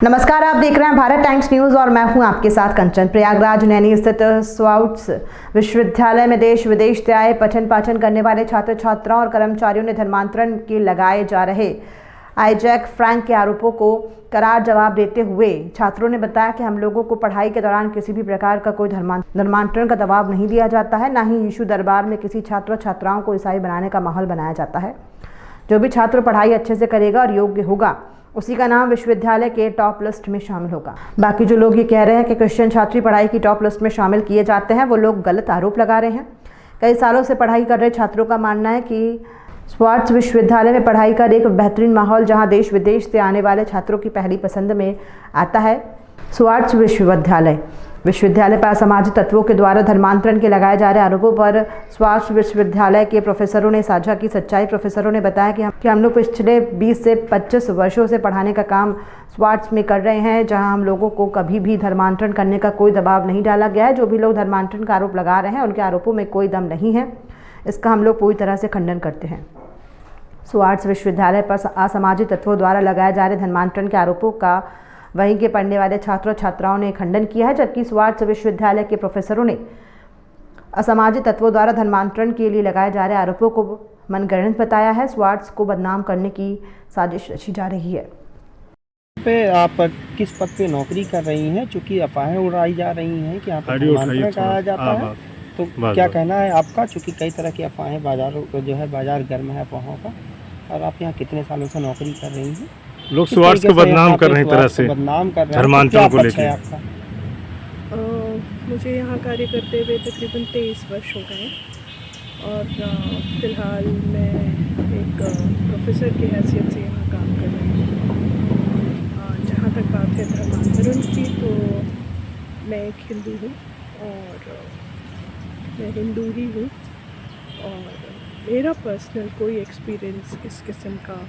नमस्कार, आप देख रहे हैं भारत टाइम्स न्यूज और मैं हूं आपके साथ कंचन। प्रयागराज नैनी स्थित स्काउट्स विश्वविद्यालय में देश विदेश से आए पठन पाठन करने वाले छात्र छात्राओं और कर्मचारियों ने धर्मांतरण के लगाए जा रहे आईजैक फ्रैंक के आरोपों को करार जवाब देते हुए छात्रों ने बताया कि हम लोगों को पढ़ाई के दौरान किसी भी प्रकार का कोई धर्मांतरण का दबाव नहीं दिया जाता है, ना ही यीशु दरबार में किसी छात्र छात्राओं को ईसाई बनाने का माहौल बनाया जाता है। जो भी छात्र पढ़ाई अच्छे से करेगा और योग्य होगा उसी का नाम विश्वविद्यालय के टॉप लिस्ट में शामिल होगा। बाकी जो लोग ये कह रहे हैं कि क्रिश्चियन छात्र पढ़ाई की टॉप लिस्ट में शामिल किए जाते हैं, वो लोग गलत आरोप लगा रहे हैं। कई सालों से पढ़ाई कर रहे छात्रों का मानना है कि स्काउट्स विश्वविद्यालय में पढ़ाई का एक बेहतरीन माहौल जहां देश विदेश से आने वाले छात्रों की पहली पसंद में आता है। स्काउट्स विश्वविद्यालय पर असामाजिक तत्वों के द्वारा धर्मांतरण के लगाए जा रहे आरोपों पर स्काउट्स विश्वविद्यालय के प्रोफेसरों ने साझा की सच्चाई। प्रोफेसरों ने बताया कि हम लोग पिछले 20 से 25 वर्षों से पढ़ाने का काम स्काउट्स में कर रहे हैं, जहां हम लोगों को कभी भी धर्मांतरण करने का कोई दबाव नहीं डाला गया है। जो भी लोग धर्मांतरण का आरोप लगा रहे हैं उनके आरोपों में कोई दम नहीं है, इसका हम लोग पूरी तरह से खंडन करते हैं। स्काउट्स विश्वविद्यालय पर असामाजिक तत्वों द्वारा लगाए जा रहे धर्मांतरण के आरोपों का वहीं के पढ़ने वाले छात्रों छात्राओं ने खंडन किया है, जबकि स्काउट्स विश्वविद्यालय के प्रोफेसरों ने असामाजिक तत्वों द्वारा धर्मांतरण के लिए लगाए जा रहे आरोपों को मनगढ़ंत बताया है। स्काउट्स को बदनाम करने की साजिश रची जा रही है। पे आप किस पद पे नौकरी कर रही हैं? चूँकि अफवाहें उड़ाई जा रही हैं कि यहाँ पर धर्मांतरण कराया जाता है, तो क्या कहना है आपका? चूँकि कई तरह की अफवाहें बाजार गर्म है अफवाहों का, और आप यहाँ कितने सालों से नौकरी कर रही हैं? लोग स्काउट्स को बदनाम कर रहे हैं, तरह से बदनाम कर रहे हैं, धर्मांतरण को लेकर आपका? मुझे यहाँ कार्य करते हुए तकरीबन 23 वर्ष हो गए और फ़िलहाल मैं एक प्रोफेसर की हैसियत से यहाँ काम कर रही हूँ। जहाँ तक बात है धर्मांतरण की, तो मैं एक हिंदू हूँ और मैं हिंदू ही हूँ, और मेरा पर्सनल कोई एक्सपीरियंस इस किस्म का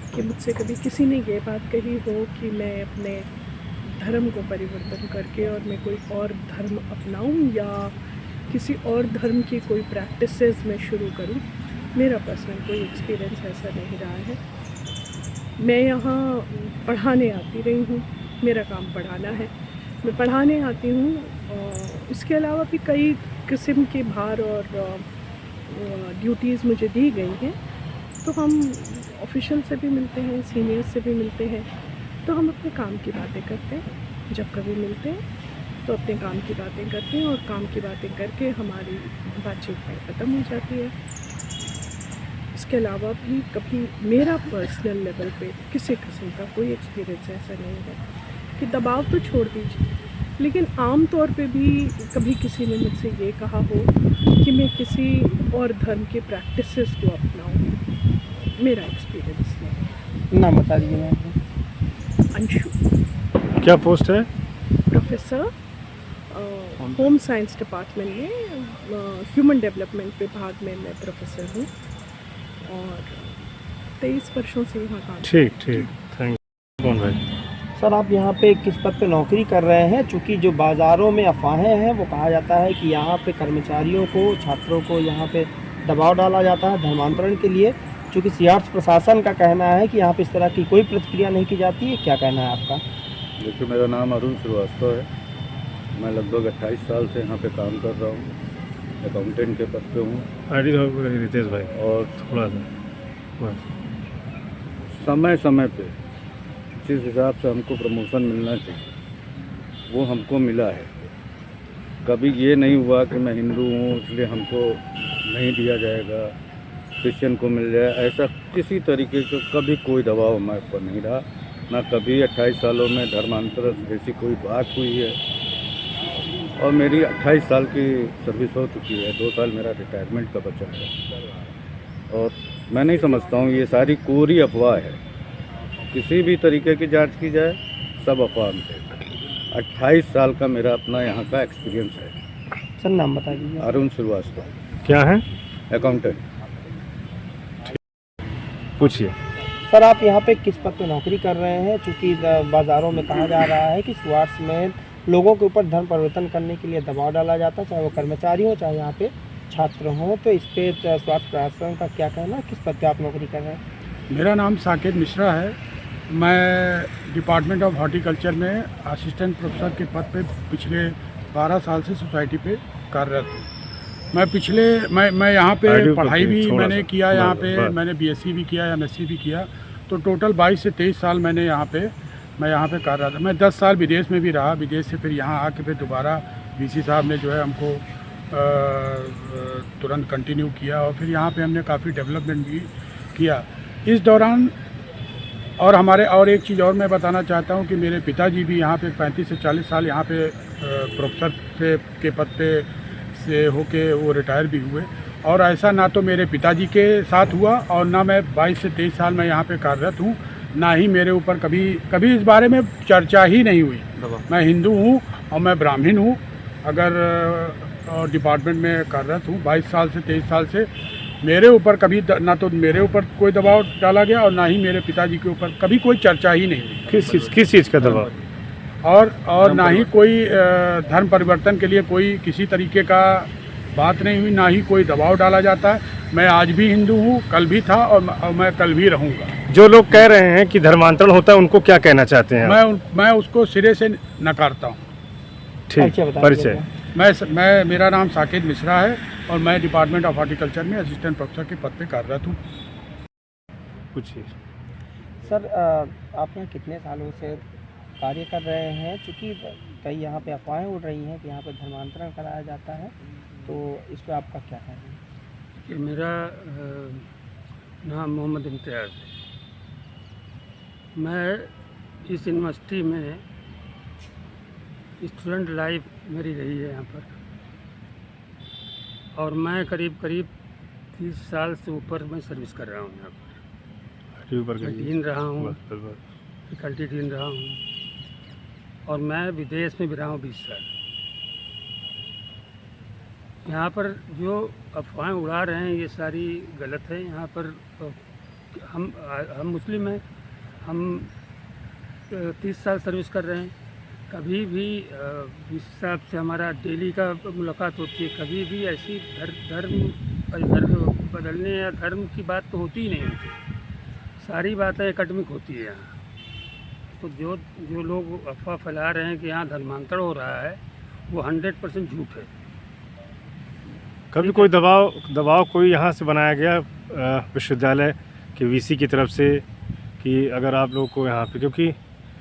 कि मुझसे कभी किसी ने ये बात कही हो कि मैं अपने धर्म को परिवर्तन करके और मैं कोई और धर्म अपनाऊं या किसी और धर्म की कोई प्रैक्टिसेस में शुरू करूं, मेरा पर्सनल कोई एक्सपीरियंस ऐसा नहीं रहा है। मैं यहाँ पढ़ाने आती रही हूँ, मेरा काम पढ़ाना है, मैं पढ़ाने आती हूँ। इसके अलावा भी कई किस्म के भार और ड्यूटीज़ मुझे दी गई हैं, तो हम ऑफिशियल से भी मिलते हैं, सीनियर्स से भी मिलते हैं, तो हम अपने काम की बातें करते हैं। जब कभी मिलते हैं तो अपने काम की बातें करते हैं और काम की बातें करके हमारी बातचीत ख़त्म हो जाती है। इसके अलावा भी कभी मेरा पर्सनल लेवल पे किसी किस्म का कोई एक्सपीरियंस ऐसा नहीं है कि दबाव तो छोड़ दीजिए, लेकिन आम तौर पे भी कभी किसी ने मुझसे ये कहा हो कि मैं किसी और धर्म के प्रैक्टिसेस को अपनाऊं, मेरा एक्सपीरियंस नहीं। नाम बता दीजिए मैम। अंशु। क्या पोस्ट है? प्रोफेसर होम साइंस डिपार्टमेंट में, ह्यूमन डेवलपमेंट विभाग में मैं प्रोफेसर हूँ और 23 वर्षों से यहाँ काम। ठीक, थैंक यू। कौन भाई? सर, आप यहाँ पे किस पद पे नौकरी कर रहे हैं? चूँकि जो बाज़ारों में अफवाहें हैं वो कहा जाता है कि यहाँ पे कर्मचारियों को, छात्रों को यहाँ पे दबाव डाला जाता है धर्मांतरण के लिए, चूँकि स्काउट्स प्रशासन का कहना है कि यहाँ पे इस तरह की कोई प्रतिक्रिया नहीं की जाती है। क्या कहना है आपका? देखिए, मेरा नाम अरुण श्रीवास्तव है। मैं लगभग 28 साल से यहाँ पे काम कर रहा हूँ, अकाउंटेंट के पद पे हूँ। रितेश भाई, और थोड़ा सा समय समय पे जिस हिसाब से हमको प्रमोशन मिलना चाहिए वो हमको मिला है। कभी ये नहीं हुआ कि मैं हिंदू हूँ इसलिए हमको नहीं दिया जाएगा, क्रिश्चियन को मिल जाए, ऐसा किसी तरीके का कभी कोई दबाव हमारे ऊपर नहीं रहा। ना कभी 28 सालों में धर्मांतरण जैसी कोई बात हुई है। और मेरी 28 साल की सर्विस हो चुकी है, 2 साल मेरा रिटायरमेंट का बचा है। और मैं नहीं समझता हूँ ये सारी कोरी अफवाह है। किसी भी तरीके की जांच की जाए, सब अफवाह है। 28 साल का मेरा अपना यहाँ का एक्सपीरियंस है। सर, नाम बता दीजिए। अरुण श्रीवास्तव। क्या है? अकाउंटेंट। पूछिए सर, आप यहाँ पे किस पद पे नौकरी कर रहे हैं? चूँकि बाज़ारों में कहा जा रहा है कि स्काउट्स में लोगों के ऊपर धर्म परिवर्तन करने के लिए दबाव डाला जाता है, चाहे वो कर्मचारी हो चाहे यहाँ पे छात्र हों, तो इस पे स्काउट्स प्रशासन का क्या कहना है? किस पद पे आप नौकरी कर रहे हैं? मेरा नाम साकेत मिश्रा है मैं डिपार्टमेंट ऑफ हॉर्टिकल्चर में असिस्टेंट प्रोफेसर के पद पे पिछले 12 साल से सोसाइटी पे कार्यरत हूँ। मैं यहाँ पे आइडियो पढ़ाई करके भी थोड़ा मैंने सा। किया, यहाँ बस, पे बस। मैंने बीएससी भी किया, एमएससी भी किया, तो टोटल 22 से 23 साल मैं यहाँ पे कार्यरत था। मैं 10 साल विदेश में भी रहा, विदेश से फिर यहाँ आके फिर दोबारा वीसी साहब ने जो है हमको तुरंत कंटिन्यू किया और फिर यहाँ पे हमने काफ़ी डेवलपमेंट भी किया इस दौरान। और एक चीज़ और मैं बताना चाहता हूँ कि मेरे पिताजी भी यहाँ पे 35 से 40 साल यहाँ पे प्रोफेसर के पद पे से होके वो रिटायर भी हुए। और ऐसा ना तो मेरे पिताजी के साथ हुआ और ना मैं 22 से 23 साल मैं यहाँ पे कार्यरत हूँ, ना ही मेरे ऊपर कभी इस बारे में चर्चा ही नहीं हुई। मैं हिंदू हूँ और मैं ब्राह्मण हूँ, अगर डिपार्टमेंट में कार्यरत हूँ 22 साल से 23 साल से। मेरे ऊपर कभी ना तो मेरे ऊपर कोई दबाव डाला गया और ना ही मेरे पिताजी के ऊपर कभी कोई चर्चा ही नहीं हुई। किस चीज़ का दबाव? और ना ही कोई धर्म परिवर्तन के लिए कोई किसी तरीके का बात नहीं हुई, ना ही कोई दबाव डाला जाता है। मैं आज भी हिंदू हूँ, कल भी था और मैं कल भी रहूँगा। जो लोग कह रहे हैं कि धर्मांतरण होता है, उनको क्या कहना चाहते हैं आप? मैं उसको सिरे से नकारता हूँ। ठीक, परिचय बता परिचय। दीजिएगा। मेरा नाम साकेत मिश्रा है और मैं डिपार्टमेंट ऑफ हॉर्टिकल्चर में असिस्टेंट प्रोफेसर के पद पे कार्यरत हूँ। पूछिए। सर आप यहाँ कितने सालों से कार्य कर रहे हैं? चूँकि कई यहाँ पे अफवाहें उड़ रही हैं कि यहाँ पे धर्मांतरण कराया जाता है, तो इस पर आपका क्या कहना है? कि मेरा नाम मोहम्मद इम्तियाज़ है। मैं इस यूनिवर्सिटी में स्टूडेंट लाइफ मेरी रही है यहाँ पर, और मैं करीब 30 साल से ऊपर मैं सर्विस कर रहा हूँ यहाँ पर। मैं डीन रहा हूँ, फैकल्टी डीन रहा हूँ, और मैं विदेश में भी रहा हूँ 20 साल। यहाँ पर जो अफवाहें उड़ा रहे हैं ये सारी गलत है। यहाँ पर हम मुस्लिम हैं, हम 30 साल सर्विस कर रहे हैं। कभी भी इस हिसाब से हमारा डेली का मुलाकात होती है, कभी भी ऐसी धर्म बदलने या धर्म की बात तो होती ही नहीं होती। सारी बातें एकेडमिक होती है यहाँ। तो जो लोग अफवाह फैला रहे हैं कि यहाँ धर्मांतरण हो रहा है, वो 100% झूठ है। कभी कोई दबाव कोई यहाँ से बनाया गया विश्वविद्यालय के वीसी की तरफ से कि अगर आप लोग को यहाँ पे, क्योंकि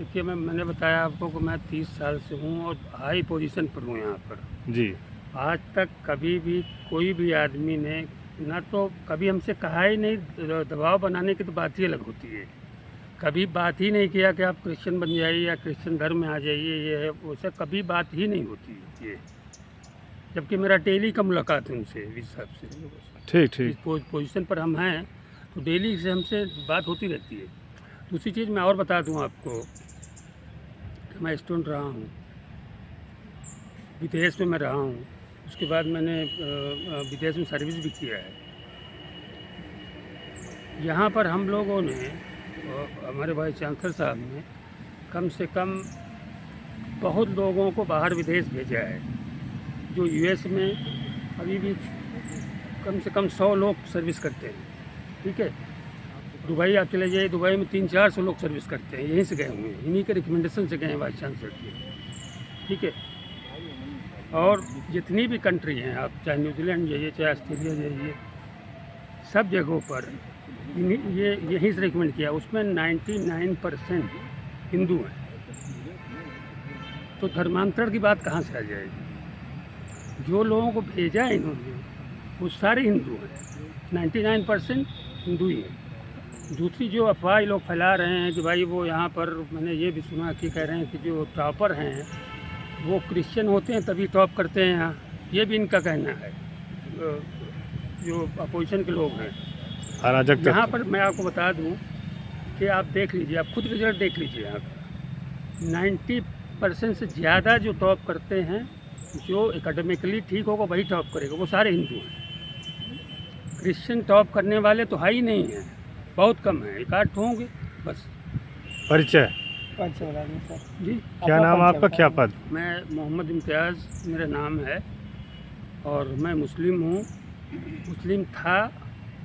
देखिए मैंने बताया आपको कि मैं 30 साल से हूँ और हाई पोजीशन पर हूँ यहाँ पर जी, आज तक कभी भी कोई भी आदमी ने ना तो कभी हमसे कहा ही नहीं। दबाव बनाने की तो बात ही अलग होती है। कभी बात ही नहीं किया कि आप क्रिश्चियन बन जाइए या क्रिश्चियन धर्म में आ जाइए, ये है वैसे कभी बात ही नहीं होती है। जबकि मेरा डेली का मुलाकात है उनसे इस हिसाब से। ठीक। इस पोजीशन पर हम हैं तो डेली से हमसे बात होती रहती है। दूसरी चीज़ मैं और बता दूं आपको कि मैं स्टूडेंट रहा हूं, विदेश में मैं रहा हूं, उसके बाद मैंने विदेश में सर्विस भी किया है। यहाँ पर हम लोगों ने, हमारे वाइस चांसलर साहब ने कम से कम बहुत लोगों को बाहर विदेश भेजा है। जो यूएस में अभी भी कम से कम 100 लोग सर्विस करते हैं, ठीक है। दुबई आप चले जाइए, दुबई में 300-400 लोग सर्विस करते हैं, यहीं से गए हुए हैं, इन्हीं के रिकमेंडेशन से गए हैं वाइस चांसलर के, ठीक है। और जितनी भी कंट्री हैं, आप चाहे न्यूजीलैंड जाइए, चाहे ऑस्ट्रेलिया जाइए, सब जगहों पर यहीं से रिकमेंड किया। उसमें 99% हिंदू हैं। तो धर्मांतरण की बात कहाँ से आ जाएगी? जो लोगों को भेजा है इन्होंने वो सारे हिंदू हैं, 99% हिंदू ही हैं। दूसरी जो अफवाह लोग फैला रहे हैं कि भाई वो यहाँ पर, मैंने ये भी सुना कि कह रहे हैं कि जो टॉपर हैं वो क्रिश्चियन होते हैं तभी टॉप करते हैं यहाँ, ये भी इनका कहना है। जो अपोजिशन के लोग हैं यहाँ पर, मैं आपको बता दूँ कि आप देख लीजिए, आप खुद रिजल्ट देख लीजिए। यहाँ पर 90% से ज़्यादा जो टॉप करते हैं, जो एकेडमिकली ठीक होगा वही टॉप करेगा, वो सारे हिंदू हैं। क्रिश्चियन टॉप करने वाले तो है ही नहीं हैं, बहुत कम हैं, 1-8 होंगे बस। परिचय बता दीजिए सर। जी, क्या नाम आपका, क्या पद? मैं मोहम्मद इम्तियाज़ मेरा नाम है, और मैं मुस्लिम हूँ, मुस्लिम था,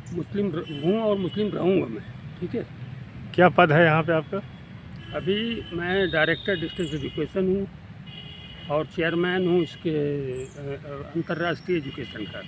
मुस्लिम हूँ और मुस्लिम रहूँगा मैं, ठीक है। क्या पद है यहाँ पे आपका? अभी मैं डायरेक्टर डिस्टेंस एजुकेशन हूँ और चेयरमैन हूँ इसके अंतर्राष्ट्रीय एजुकेशन का।